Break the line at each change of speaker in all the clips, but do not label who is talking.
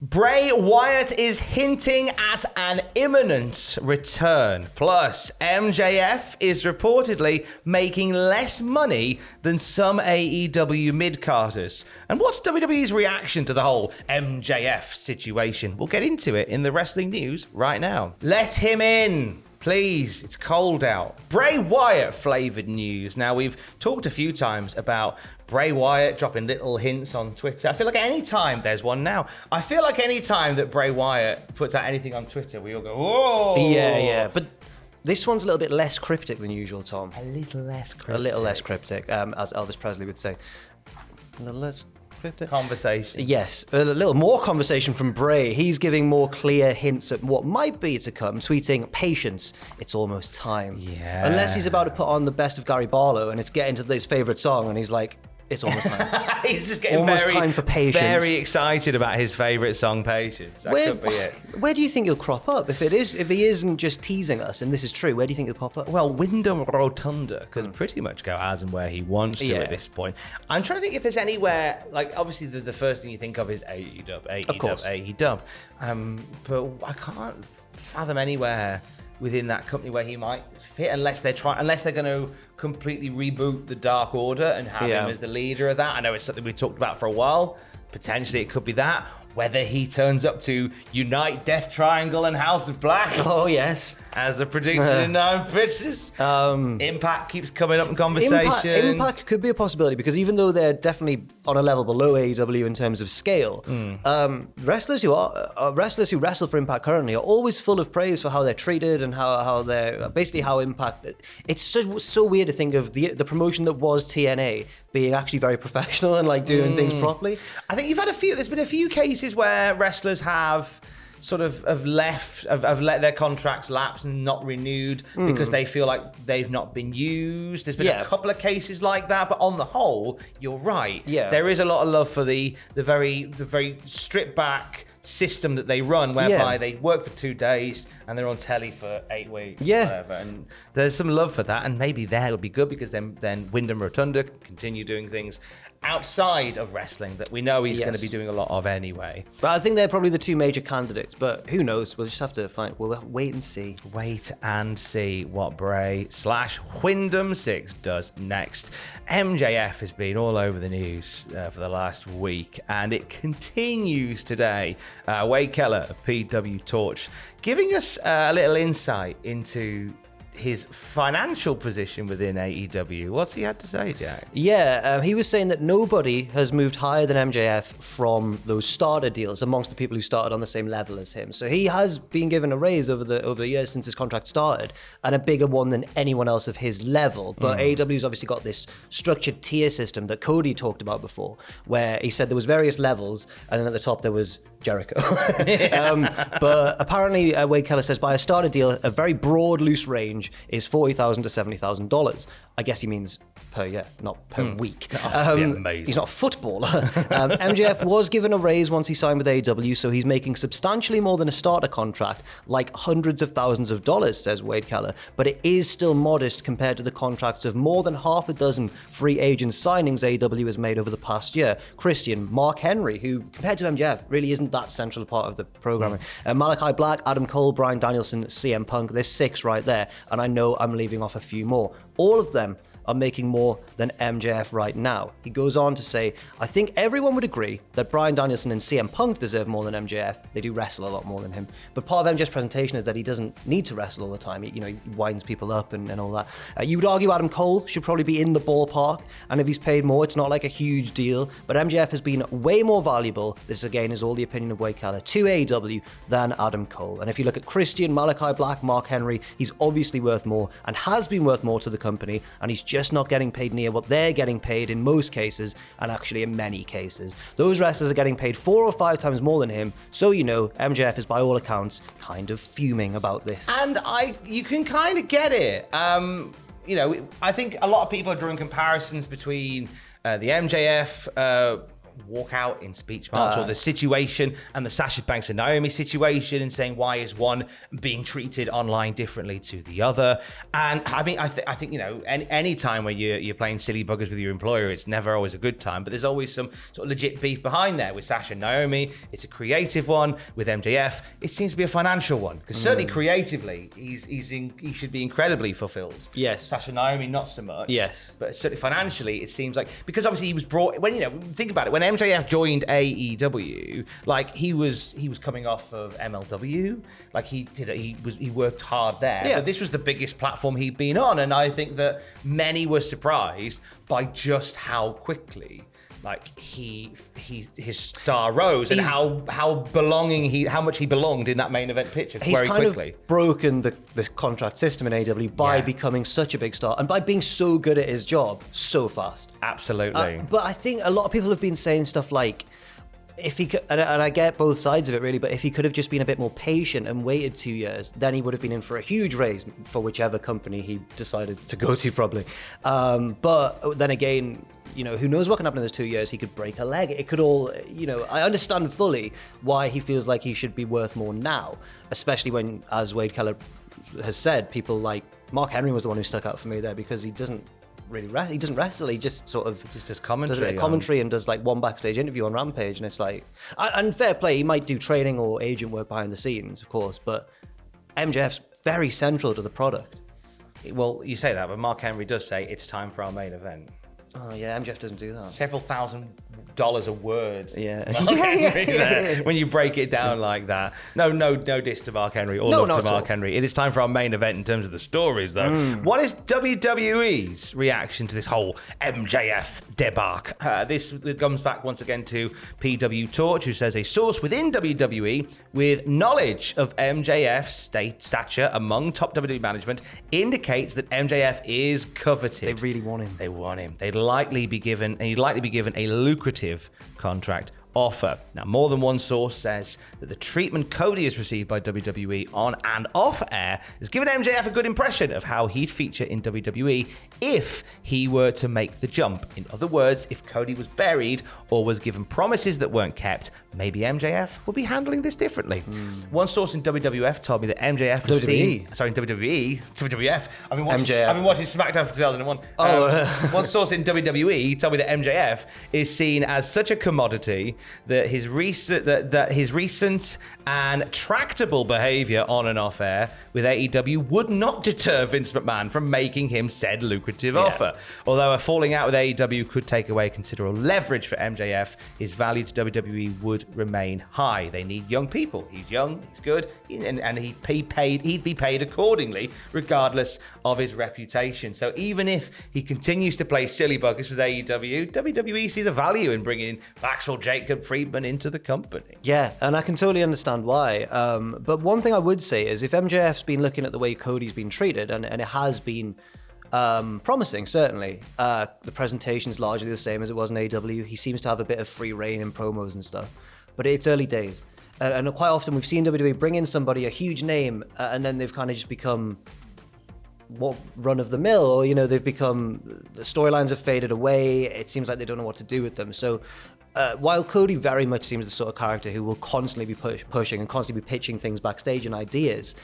Bray Wyatt is hinting at an imminent return. Plus, MJF is reportedly making less money than some AEW mid-carders. And what's WWE's reaction to the whole MJF situation? We'll get into it in the wrestling news right now. Let him in. Please, it's cold out. Bray Wyatt flavoured news. Now, we've talked a few times about Bray Wyatt dropping little hints on Twitter. I feel like any time there's one now. I feel like any time that Bray Wyatt puts out anything on Twitter, we all go, whoa.
Yeah. But this one's a little bit less cryptic than usual, Tom.
A little less cryptic.
A little less cryptic, as Elvis Presley would say. A little less cryptic.
Conversation.
Yes, a little more conversation from Bray. He's giving more clear hints at what might be to come, tweeting, "Patience, it's almost time."
Yeah.
Unless he's about to put on the best of Gary Barlow and it's getting to his favourite song and he's like, it's almost time.
He's just getting
almost time for Patience.
Very excited about his favourite song, Patience. That could be it.
Where do you think he'll crop up? If he isn't just teasing us, and this is true, where do you think he'll pop up?
Well, Wyndham Rotunda could pretty much go as and where he wants to at this point. I'm trying to think if there's anywhere, like, obviously the first thing you think of is AEW.
Of course.
AEW. But I can't fathom anywhere within that company where he might fit, unless they're going to completely reboot the Dark Order and have him as the leader of that. I know it's something we talked about for a while. Potentially it could be that. Whether he turns up to unite Death Triangle and House of Black.
Oh, yes.
As a prediction in 9 pitches. Impact keeps coming up in conversation.
Impact could be a possibility because even though they're definitely on a level below AEW in terms of scale, wrestlers who wrestle for Impact currently are always full of praise for how they're treated and how they're basically how Impact. It's so weird to think of the promotion that was TNA being actually very professional and like doing things properly.
I think there's been a few cases where wrestlers have sort of let their contracts lapse and not renewed because they feel like they've not been used. There's been a couple of cases like that, but on the whole, you're right. Yeah. There is a lot of love for the very stripped back system that they run, whereby they work for 2 days and they're on telly for 8 weeks. Whatever. And there's some love for that, and maybe there would be good because then Wyndham Rotunda can continue doing things outside of wrestling that we know he's going to be doing a lot of anyway.
But I think they're probably the two major candidates, but who knows? We'll just have to we'll wait and see.
Wait and see what Bray/Wyndham 6 does next. MJF has been all over the news for the last week, and it continues today. Wade Keller of PW Torch giving us a little insight into his financial position within AEW. What's he had to say, Jack?
Yeah, he was saying that nobody has moved higher than MJF from those starter deals amongst the people who started on the same level as him. So he has been given a raise over the years since his contract started, and a bigger one than anyone else of his level. But AEW's obviously got this structured tier system that Cody talked about before, where he said there was various levels, and then at the top there was Jericho. But apparently Wade Keller says by a starter deal, a very broad, loose range is $40,000 to $70,000. I guess he means per year, not per week.
Amazing.
He's not a footballer. MJF was given a raise once he signed with AEW, so he's making substantially more than a starter contract, like hundreds of thousands of dollars, says Wade Keller. But it is still modest compared to the contracts of more than half a dozen free agent signings AEW has made over the past year. Christian, Mark Henry, who compared to MJF really isn't that central part of the programming. Malachi Black, Adam Cole, Bryan Danielson, CM Punk. There's 6 right there, and I know I'm leaving off a few more. All of them are making more than MJF right now. He goes on to say, I think everyone would agree that Bryan Danielson and CM Punk deserve more than MJF. They do wrestle a lot more than him. But part of MJF's presentation is that he doesn't need to wrestle all the time. He winds people up and all that. You would argue Adam Cole should probably be in the ballpark, and if he's paid more, it's not like a huge deal. But MJF has been way more valuable, this again is all the opinion of Wade Keller, to AEW than Adam Cole. And if you look at Christian, Malachi Black, Mark Henry, he's obviously worth more and has been worth more to the company, and he's just not getting paid near what they're getting paid in most cases, and actually in many cases. Those wrestlers are getting paid 4 or 5 times more than him, so MJF is by all accounts kind of fuming about this.
And you can kind of get it. I think a lot of people are drawing comparisons between the MJF walk out in speech marks, or the situation and the Sasha Banks and Naomi situation, and saying why is one being treated online differently to the other. And I mean, I think, you know, any time where you're playing silly buggers with your employer, it's never always a good time, but there's always some sort of legit beef behind there. With Sasha and Naomi, it's a creative one. With MJF, it seems to be a financial one, because certainly creatively he should be incredibly fulfilled.
Yes.
Sasha and Naomi, not so much.
Yes.
But certainly financially, it seems like, because obviously he was brought, when, you know, think about it, when MJF joined AEW, like he was coming off of MLW, like he worked hard there.
Yeah.
But this was the biggest platform he'd been on, and I think that many were surprised by just how quickly, like his star rose, and how much he belonged in that main event picture
he's
very
kind
quickly.
of broken the contract system in AEW by becoming such a big star and by being so good at his job so fast.
Absolutely.
But I think a lot of people have been saying stuff like, if he could, and I get both sides of it really, but if he could have just been a bit more patient and waited 2 years, then he would have been in for a huge raise for whichever company he decided to go to, probably. But then again, you know, who knows what can happen in those 2 years? He could break a leg. It could all, you know, I understand fully why he feels like he should be worth more now, especially when, as Wade Keller has said, people like Mark Henry was the one who stuck out for me there, because he doesn't really he doesn't wrestle. He just sort of
does commentary,
does a bit of commentary and does like one backstage interview on Rampage, and it's like, and fair play, he might do training or agent work behind the scenes, of course, but MJF's very central to the product.
Well, you say that, but Mark Henry does say it's time for our main event.
Oh yeah, MJF doesn't do that.
Several $1,000 a word.
Yeah.
There, when you break it down like that. No diss to Mark Henry or love to Mark Henry. It is time for our main event in terms of the stories, though. What is WWE's reaction to this whole MJF debacle? This comes back once again to PW Torch, who says a source within WWE with knowledge of MJF's stature among top WWE management indicates that MJF is coveted.
They really want him.
They want him. He'd likely be given a lucrative contract offer. Now, more than one source says that the treatment Cody has received by WWE on and off air has given MJF a good impression of how he'd feature in WWE if he were to make the jump. In other words, if Cody was buried or was given promises that weren't kept, maybe MJF would be handling this differently. One source in WWF told me that MJF was WWF. I've been watching SmackDown for 2001. One source in WWE told me that MJF is seen as such a commodity that his recent and tractable behavior on and off air with AEW would not deter Vince McMahon from making him said lucrative offer. Although a falling out with AEW could take away considerable leverage for MJF, his value to WWE would remain high. They need young people. He's young, he's good, and he'd be paid accordingly, regardless of his reputation. So even if he continues to play silly buggers with AEW, WWE sees the value in bringing Maxwell Jacob Friedman into the company.
Yeah, and I can totally understand why. But one thing I would say is, if MJF's been looking at the way Cody's been treated, and it has been promising, certainly. The presentation's largely the same as it was in AEW. He seems to have a bit of free reign in promos and stuff. But it's early days. And quite often we've seen WWE bring in somebody, a huge name, and then they've kind of just become run of the mill, or, you know, they've become, the storylines have faded away. It seems like they don't know what to do with them. So while Cody very much seems the sort of character who will constantly be pushing and constantly be pitching things backstage and ideas,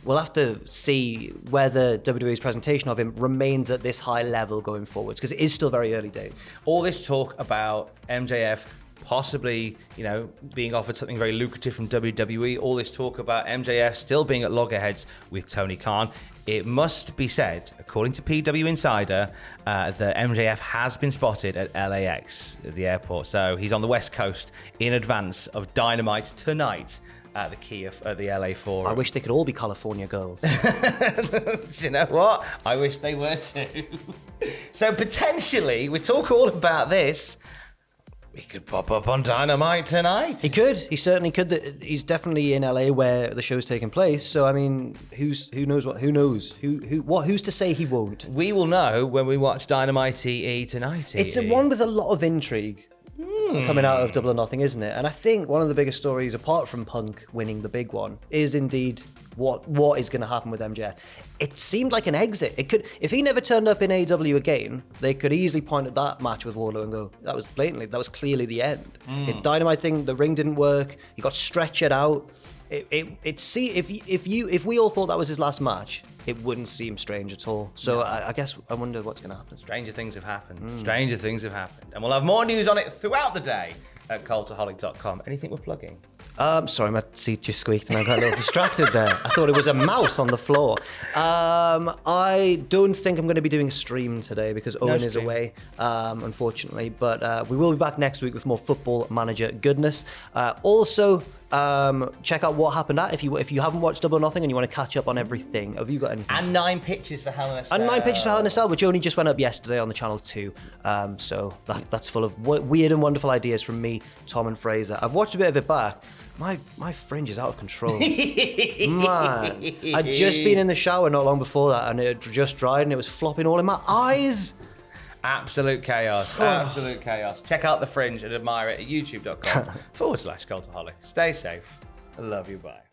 we'll have to see whether WWE's presentation of him remains at this high level going forwards, because it is still very early days.
All this talk about MJF possibly, you know, being offered something very lucrative from WWE, all this talk about MJF still being at loggerheads with Tony Khan, it must be said, according to PW Insider, that MJF has been spotted at LAX, at the airport. So he's on the West Coast in advance of Dynamite tonight at the Kia at the LA Forum.
I wish they could all be California girls.
Do you know what? I wish they were too. So potentially, we talk all about this. He could pop up on Dynamite tonight.
He could. He certainly could. He's definitely in LA where the show's taking place. So I mean, who knows what? Who knows? Who's to say he won't?
We will know when we watch Dynamite EE tonight.
It's a one with a lot of intrigue. coming out of Double or Nothing, isn't it? And I think one of the biggest stories, apart from Punk winning the big one, is indeed what is going to happen with MJF. It seemed like an exit. It could, if he never turned up in AEW again, they could easily point at that match with Wardlow and go, that was clearly the end. The Dynamite thing, the ring didn't work. He got stretchered out. If we all thought that was his last match, it wouldn't seem strange at all. So I guess I wonder what's going to happen.
Stranger things have happened. Stranger things have happened. And we'll have more news on it throughout the day at cultaholic.com. Anything we're plugging?
Sorry, my seat just squeaked and I got a little distracted there. I thought it was a mouse on the floor. I don't think I'm going to be doing a stream today because Owen is away, unfortunately. But we will be back next week with more Football Manager goodness. Also, check out what happened at if you haven't watched Double or Nothing and you want to catch up on everything. Have you got anything?
And 9 pictures for Hell in a Cell.
And 9 pictures for Hell in a Cell, which only just went up yesterday on the channel 2. So that's full of weird and wonderful ideas from me, Tom, and Fraser. I've watched a bit of it back. My fringe is out of control. Man, I'd just been in the shower not long before that, and it had just dried, and it was flopping all in my eyes.
Absolute chaos. Absolute chaos. Check out The Fringe and admire it at youtube.com/cultaholic. Stay safe. I love you. Bye.